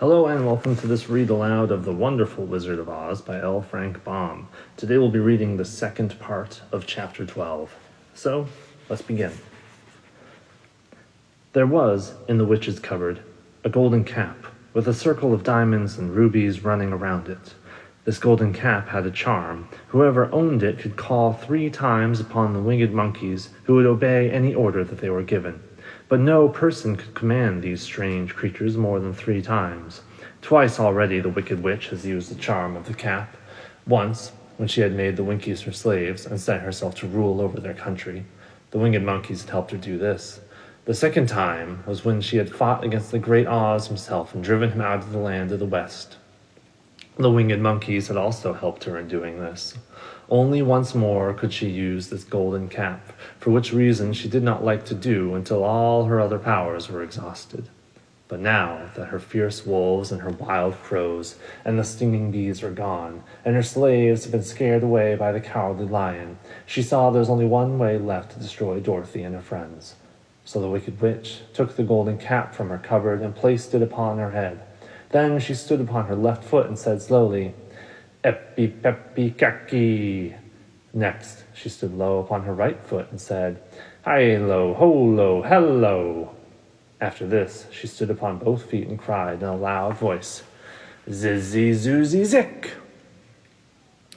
Hello and welcome to this read aloud of The Wonderful Wizard of Oz by L. Frank Baum. Today we'll be reading the second part of chapter 12. So, let's begin. There was, in the witch's cupboard, a golden cap with a circle of diamonds and rubies running around it. This golden cap had a charm. Whoever owned it could call 3 times upon the winged monkeys, who would obey any order that they were given. But no person could command these strange creatures more than 3 times. Twice already the wicked witch has used the charm of the cap. Once, when she had made the Winkies her slaves and set herself to rule over their country. The winged monkeys had helped her do this. The second time was when she had fought against the great Oz himself and driven him out of the land of the West. The winged monkeys had also helped her in doing this. Only once more could she use this golden cap, for which reason she did not like to do until all her other powers were exhausted. But now that her fierce wolves and her wild crows and the stinging bees were gone, and her slaves had been scared away by the cowardly lion, she saw there was only one way left to destroy Dorothy and her friends. So the wicked witch took the golden cap from her cupboard and placed it upon her head. Then she stood upon her left foot and said slowly, "Epi-pepi-kaki." Next, she stood low upon her right foot and said, "Hi-lo, ho-lo, hello." After this, she stood upon both feet and cried in a loud voice, "Zizzy-zoozy-zick."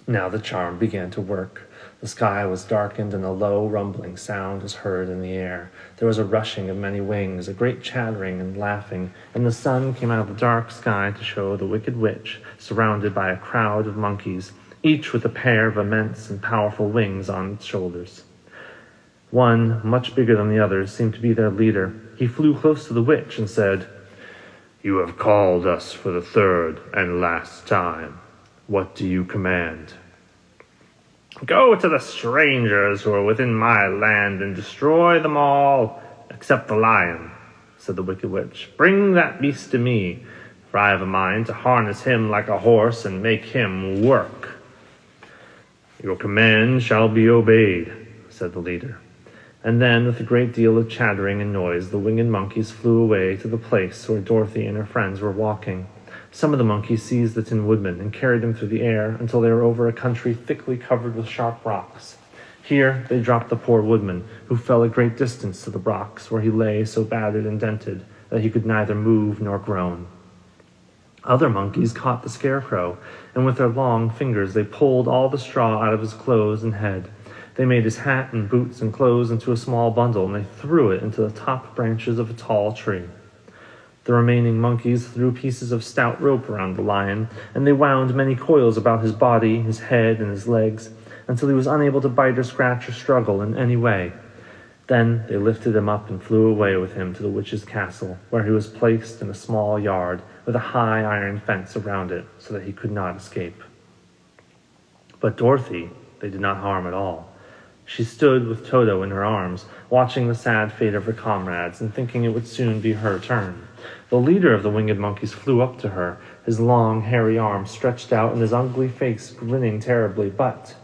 Now the charm began to work. The sky was darkened and a low rumbling sound was heard in the air. There was a rushing of many wings, a great chattering and laughing, and the sun came out of the dark sky to show the wicked witch surrounded by a crowd of monkeys, each with a pair of immense and powerful wings on its shoulders. One, much bigger than the others, seemed to be their leader. He flew close to the witch and said, "You have called us for the 3rd and last time. What do you command?" "Go to the strangers who are within my land and destroy them all, except the lion," said the wicked witch. "Bring that beast to me, for I have a mind to harness him like a horse and make him work." "Your command shall be obeyed," said the leader. And then, with a great deal of chattering and noise, the winged monkeys flew away to the place where Dorothy and her friends were walking. Some of the monkeys seized the Tin Woodman and carried him through the air until they were over a country thickly covered with sharp rocks. Here they dropped the poor woodman, who fell a great distance to the rocks, where he lay so battered and dented that he could neither move nor groan. Other monkeys caught the scarecrow, and with their long fingers they pulled all the straw out of his clothes and head. They made his hat and boots and clothes into a small bundle, and they threw it into the top branches of a tall tree. The remaining monkeys threw pieces of stout rope around the lion, and they wound many coils about his body, his head, and his legs, until he was unable to bite or scratch or struggle in any way. Then they lifted him up and flew away with him to the witch's castle, where he was placed in a small yard with a high iron fence around it, so that he could not escape. But Dorothy they did not harm at all. She stood with Toto in her arms, watching the sad fate of her comrades and thinking it would soon be her turn. The leader of the winged monkeys flew up to her, his long, hairy arms stretched out and his ugly face grinning terribly, but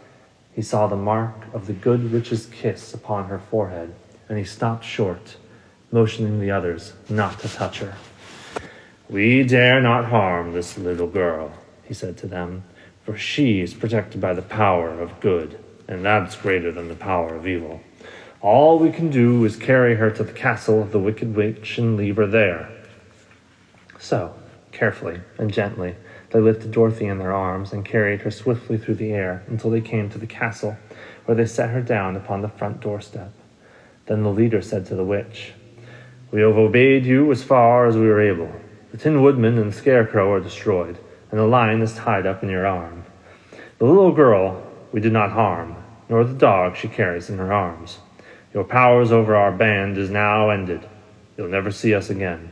he saw the mark of the good witch's kiss upon her forehead, and he stopped short, motioning the others not to touch her. "We dare not harm this little girl," he said to them, "for she is protected by the power of good, and that's greater than the power of evil. All we can do is carry her to the castle of the wicked witch and leave her there." So, carefully and gently, they lifted Dorothy in their arms and carried her swiftly through the air until they came to the castle, where they set her down upon the front doorstep. Then the leader said to the witch, "We have obeyed you as far as we were able. The Tin Woodman and the Scarecrow are destroyed, and the lion is tied up in your arm. The little girl we did not harm, nor the dog she carries in her arms. Your powers over our band is now ended. You'll never see us again."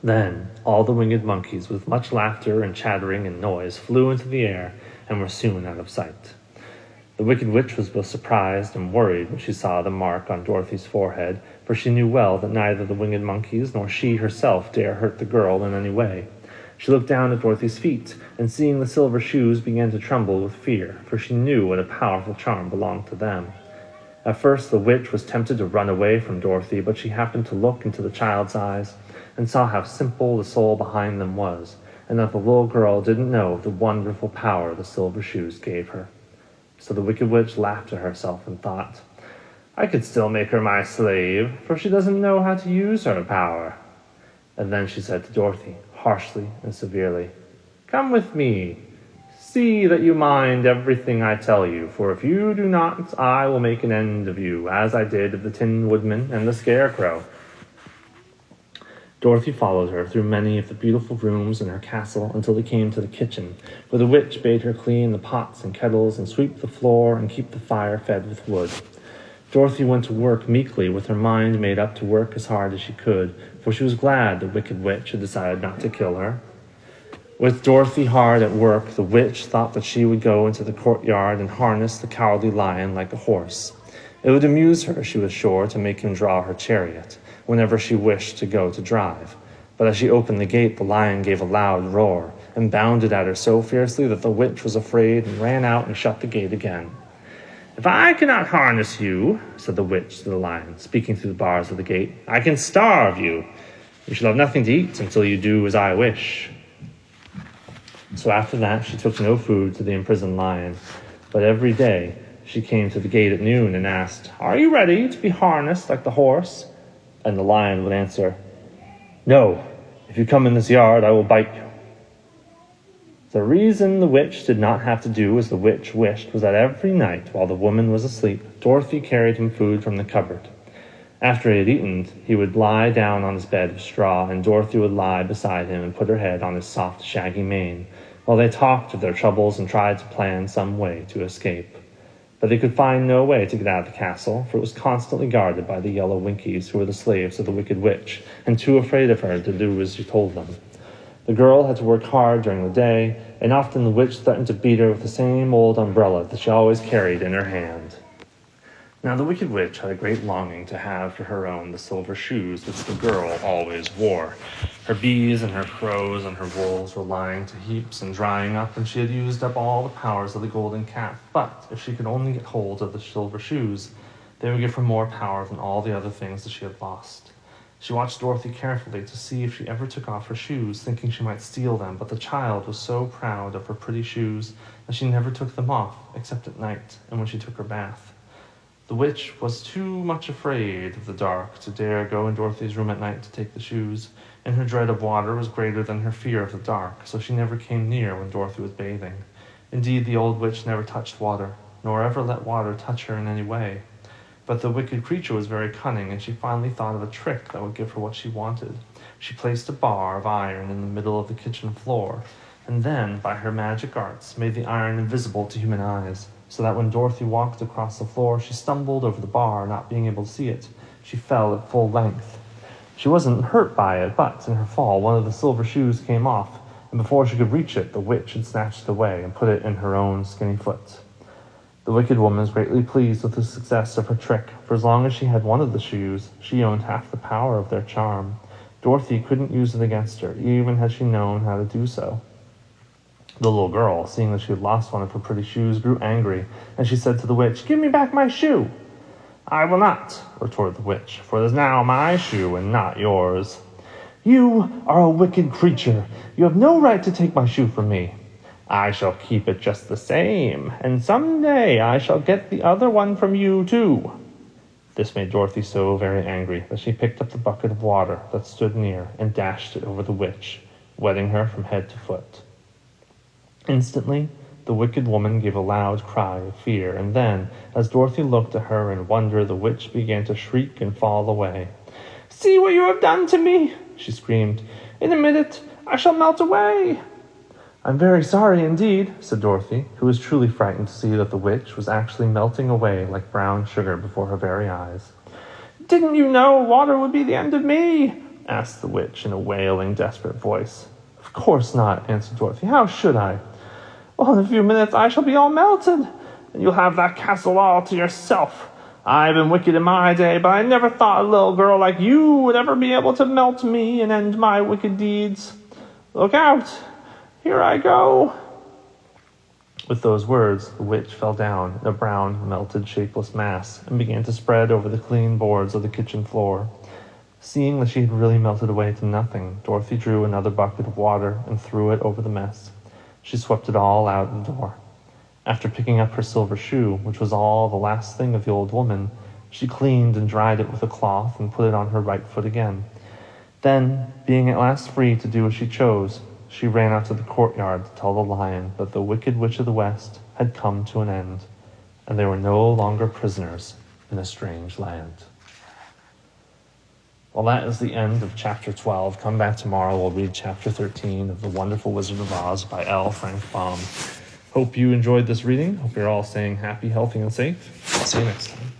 Then all the winged monkeys, with much laughter and chattering and noise, flew into the air and were soon out of sight. The wicked witch was both surprised and worried when she saw the mark on Dorothy's forehead, for she knew well that neither the winged monkeys nor she herself dare hurt the girl in any way. She looked down at Dorothy's feet, and seeing the silver shoes began to tremble with fear, for she knew what a powerful charm belonged to them. At first the witch was tempted to run away from Dorothy, but she happened to look into the child's eyes, and saw how simple the soul behind them was, and that the little girl didn't know the wonderful power the silver shoes gave her. So the wicked witch laughed to herself and thought, I could still make her my slave, for she doesn't know how to use her power. And then she said to Dorothy, harshly and severely, Come with me. See that you mind everything I tell you, for if you do not, I will make an end of you, as I did of the Tin Woodman and the Scarecrow. Dorothy followed her through many of the beautiful rooms in her castle until they came to the kitchen, where the witch bade her clean the pots and kettles and sweep the floor and keep the fire fed with wood. Dorothy went to work meekly, with her mind made up to work as hard as she could, for she was glad the wicked witch had decided not to kill her. With Dorothy hard at work, the witch thought that she would go into the courtyard and harness the cowardly lion like a horse. It would amuse her, she was sure, to make him draw her chariot whenever she wished to go to drive. But as she opened the gate, the lion gave a loud roar and bounded at her so fiercely that the witch was afraid and ran out and shut the gate again. If I cannot harness you, said the witch to the lion, speaking through the bars of the gate, I can starve you. You shall have nothing to eat until you do as I wish. So after that, she took no food to the imprisoned lion, but every day she came to the gate at noon and asked, Are you ready to be harnessed like the horse? And the lion would answer, No, if you come in this yard, I will bite you. The reason the witch did not have to do as the witch wished was that every night, while the woman was asleep, Dorothy carried him food from the cupboard. After he had eaten, he would lie down on his bed of straw, and Dorothy would lie beside him and put her head on his soft, shaggy mane, while they talked of their troubles and tried to plan some way to escape. But they could find no way to get out of the castle, for it was constantly guarded by the yellow Winkies, who were the slaves of the wicked witch, and too afraid of her to do as she told them. The girl had to work hard during the day, and often the witch threatened to beat her with the same old umbrella that she always carried in her hand. Now the wicked witch had a great longing to have for her own the silver shoes which the girl always wore. Her bees and her crows and her wolves were lying to heaps and drying up, and she had used up all the powers of the golden cap. But if she could only get hold of the silver shoes, they would give her more power than all the other things that she had lost. She watched Dorothy carefully to see if she ever took off her shoes, thinking she might steal them, but the child was so proud of her pretty shoes that she never took them off, except at night and when she took her bath. The witch was too much afraid of the dark to dare go in Dorothy's room at night to take the shoes, and her dread of water was greater than her fear of the dark, so she never came near when Dorothy was bathing. Indeed, the old witch never touched water, nor ever let water touch her in any way. But the wicked creature was very cunning, and she finally thought of a trick that would give her what she wanted. She placed a bar of iron in the middle of the kitchen floor, and then, by her magic arts, made the iron invisible to human eyes, so that when Dorothy walked across the floor, she stumbled over the bar, not being able to see it. She fell at full length. She wasn't hurt by it, but in her fall, one of the silver shoes came off, and before she could reach it, the witch had snatched it away and put it in her own skinny foot. The wicked woman was greatly pleased with the success of her trick, for as long as she had one of the shoes, she owned half the power of their charm. Dorothy couldn't use it against her, even had she known how to do so. The little girl, seeing that she had lost one of her pretty shoes, grew angry, and she said to the witch, Give me back my shoe! I will not, retorted the witch, for it is now my shoe and not yours. You are a wicked creature. You have no right to take my shoe from me. I shall keep it just the same, and someday I shall get the other one from you too. This made Dorothy so very angry that she picked up the bucket of water that stood near and dashed it over the witch, wetting her from head to foot. Instantly, the wicked woman gave a loud cry of fear, and then, as Dorothy looked at her in wonder, the witch began to shriek and fall away. See what you have done to me, she screamed. In a minute, I shall melt away. I'm very sorry indeed, said Dorothy, who was truly frightened to see that the witch was actually melting away like brown sugar before her very eyes. Didn't you know water would be the end of me? Asked the witch in a wailing, desperate voice. Of course not, answered Dorothy. How should I? Well, in a few minutes I shall be all melted, and you'll have that castle all to yourself. I've been wicked in my day, but I never thought a little girl like you would ever be able to melt me and end my wicked deeds. Look out! Here I go! With those words, the witch fell down in a brown, melted, shapeless mass and began to spread over the clean boards of the kitchen floor. Seeing that she had really melted away to nothing, Dorothy drew another bucket of water and threw it over the mess. She swept it all out the door. After picking up her silver shoe, which was all the last thing of the old woman, she cleaned and dried it with a cloth and put it on her right foot again. Then, being at last free to do as she chose, she ran out to the courtyard to tell the lion that the Wicked Witch of the West had come to an end, and they were no longer prisoners in a strange land. Well, that is the end of chapter 12. Come back tomorrow. We'll read chapter 13 of The Wonderful Wizard of Oz by L. Frank Baum. Hope you enjoyed this reading. Hope you're all staying happy, healthy, and safe. I'll see you next time.